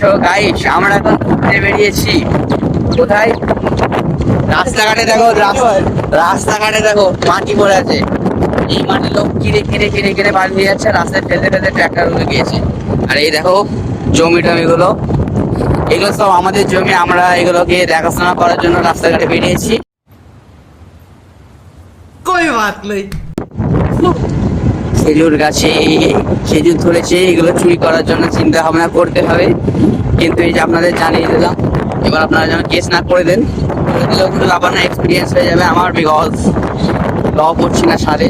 তো গাইস আমরা এখন ঘুরতে বেরিয়েছি কোথায়? রাস্তাঘাটে দেখো, রাস্তাঘাটে দেখো মাটি পড়ে আছে। এই মাটি লোক কিনে কিনে কিনে কিনে বাড়ি নিয়ে যাচ্ছে, রাস্তায় ফেলতে ফেলতে ট্র্যাক্টর গুলো গিয়েছে। আর এই দেখো জমি টমি গুলো, এগুলো সব আমাদের জমি। আমরা এগুলোকে দেখাশোনা করার জন্য রাস্তাঘাটে বেরিয়েছি। कोई बात नहीं। খেজুর গাছে খেজুর ধরেছে, এগুলো চুরি করার জন্য চিন্তা ভাবনা করতে হবে। কিন্তু এই যে আপনাদের জানিয়ে দিলাম, এবার আপনারা যেন কেস না করে দেন। করে দিলেও কিন্তু আবার না এক্সপিরিয়েন্স হয়ে যাবে আমার, বিকজ ল পড়ছি না সারে।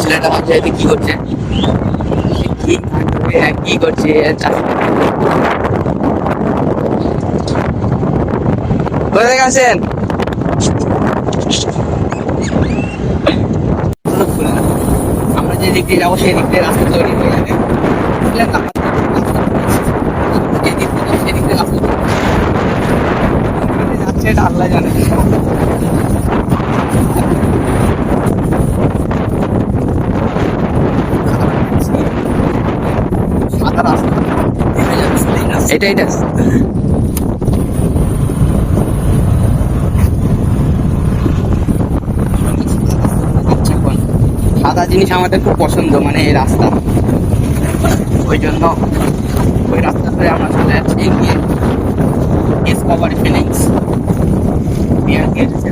ছেলেটা ভাবছে এতে কি করছে, কি করছে। কোথায় গেছেন? আমরা যে দিক দিয়ে যাবো সেই দিক দিয়ে রাস্তা তৈরি হয়ে যাবে, বুঝলেন না? যে দিক থেকে সেই দিক দিয়ে রাস্তা যাচ্ছে এটা আল্লাহ জানে। সাদা রাস্তা, এটাই রাস্তা। সাদা জিনিস আমাদের খুব পছন্দ, মানে এই রাস্তা। ওই জন্য ওই রাস্তা ধরে আমরা চলে যাচ্ছি এগিয়ে ডিসকভারি ফিলিংস।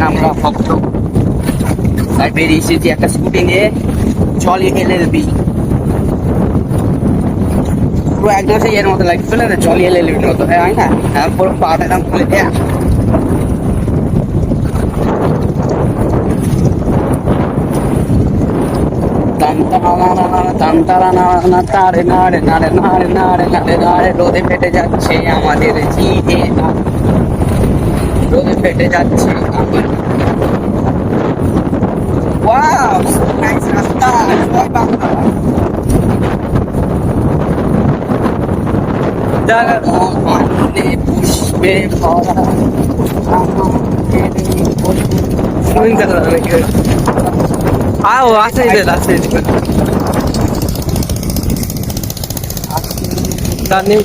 আমরা ভক্ত তাই বেরিয়ে এসেছি একটা স্কুটি নিয়ে। জলি এলএলবি পুরো একদম সেই এর মতো লাগছে না, জলি এলএলবির মতো, হয় না? পুরো পাটা দাম খুলে দেয়া। রোদে ফেটে যাচ্ছে আমাদের জিভে, রোদে ফেটে যাচ্ছে আমার। ওয়াও, নাইস রাস্তা, জয় বাংলা। পুষ্পে ভরা आओ आसे इधर आसे इधर नहीं।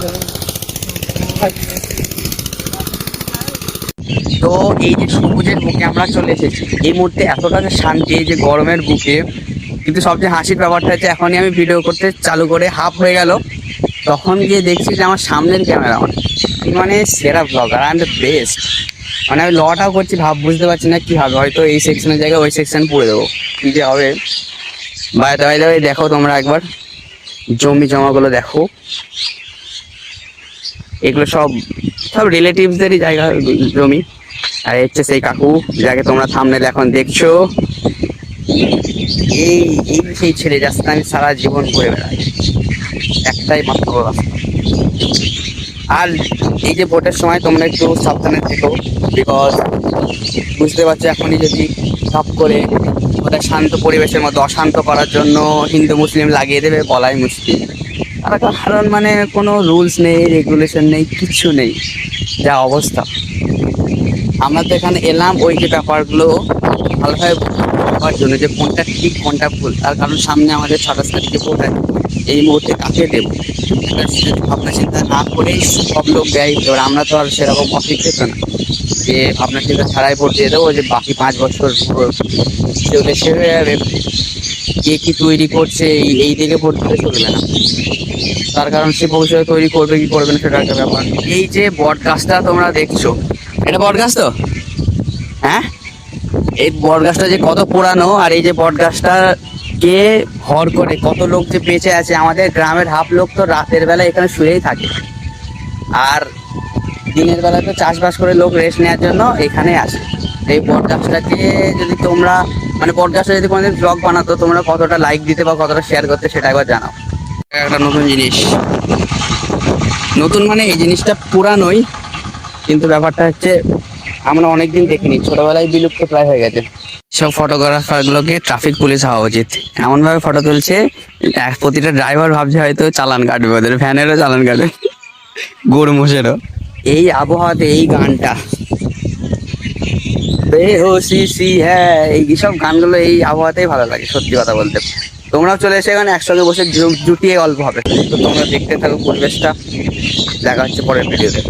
তো এই যে সবুজের বুকে আমরা চলে এসেছি, এই মুহূর্তে এতটা যে শান্তি, এই যে গরমের বুকে। কিন্তু সবচেয়ে হাসির ব্যাপারটা হচ্ছে এখনই আমি ভিডিও করতে চালু করে হাফ হয়ে গেল, তখন গিয়ে দেখছি যে আমার সামনের ক্যামেরাম্যান মানে সেরা ব্লগার অ্যান্ড দ্য বেস্ট। মানে আমি লটাও করছি, বুঝতে পারছি না কি হবে, হয়তো এই সেকশনের জায়গায় ওই সেকশন পড়ে দেবো, কি যে হবে। বাইরে দেখো তোমরা একবার জমি জমাগুলো দেখো, এগুলো সব সব রিলেটিভসদেরই জায়গা, জমি। আর হচ্ছে সেই কাকু যাকে তোমরা থাম্বনেলে এখন দেখছো, এই এই সেই ছেলে যার সাথে আমি সারা জীবন ঘুরে বেড়াই, একটাই মাত্র রাস্তা। আর এই যে ভোটের সময় তোমরা একটু সাবধানে থেকো, বিকজ বুঝতে পারছো এখনই যদি সব করে ওটা শান্ত পরিবেশের মধ্যে অশান্ত করার জন্য হিন্দু মুসলিম লাগিয়ে দেবে, বলাই মুশকিল। তার কারণ মানে কোনো রুলস নেই, রেগুলেশন নেই, কিচ্ছু নেই, যা অবস্থা। আমরা তো এখানে এলাম ওই যে ব্যাপারগুলো ভালোভাবে বোঝার জন্য, যে কোনটা ঠিক কোনটা ভুল। তার কারণ সামনে আমাদের 27 তারিখে ভোট আছে, এই মুহূর্তে কাকে দেবো ভাবনা চিন্তা না করেই সব লোক দেয়। এবার আমরা তো আর সেরকম অশিক্ষিত না যে ভাবনা চিন্তা ছাড়াই ভোট দিয়ে দেবো, যে বাকি 5 বছর চলে শেষ হয়ে যাবে, কে কি তৈরি করছে এই দিকে ভোট দিতে চলবে না। তার কারণ সে ভবিষ্যতে তৈরি করবে কি করবে না সেটা একটা ব্যাপার। এই যে বট গাছটা তোমরা দেখছো, এটা বট গাছ তো? হ্যাঁ, এই বট গাছটা যে কত পুরানো, আর এই যে বট গাছটা কে ভর করে কত লোক যে বেঁচে আছে। আমাদের গ্রামের হাফ লোক তো রাতের বেলা এখানে শুয়েই থাকে, আর দিনের বেলা তো চাষবাস করে লোক রেস্ট নেওয়ার জন্য এখানে আসে। এই বট গাছটাকে যদি তোমরা মানে বট গাছটা যদি কোনোদিন ব্লগ বানাতো, তোমরা কতটা লাইক দিতে বা কতটা শেয়ার করতে সেটা একবার জানাও। একটা নতুন জিনিস, নতুন মানে এই জিনিসটা পুরানোই, কিন্তু ব্যাপারটা হচ্ছে আমরা অনেকদিন দেখিনি, ছোটবেলায় বিলুপ্ত প্রায় হয়ে গেছে। সব ফটোগ্রাফার গুলোকে ট্রাফিক পুলিশ হওয়া উচিত, এমন ভাবে ফটো তুলছে প্রতিটা ড্রাইভার ভাবছে হয়তো চালান কাটবে, ওদের ভ্যানেরও চালান কাটবে, গরু মোষেরও। এই আবহাওয়াতে এই গানটা বেহোশি হ্যাঁ, এই সব গানগুলো এই আবহাওয়াতেই ভালো লাগে সত্যি কথা বলতে। তোমরাও চলে এসে এখানে একসঙ্গে বসে জুটিয়ে গল্প হবে। তো তোমরা দেখতে থাকো পরিবেশটা, দেখা হচ্ছে পরের ভিডিওতে।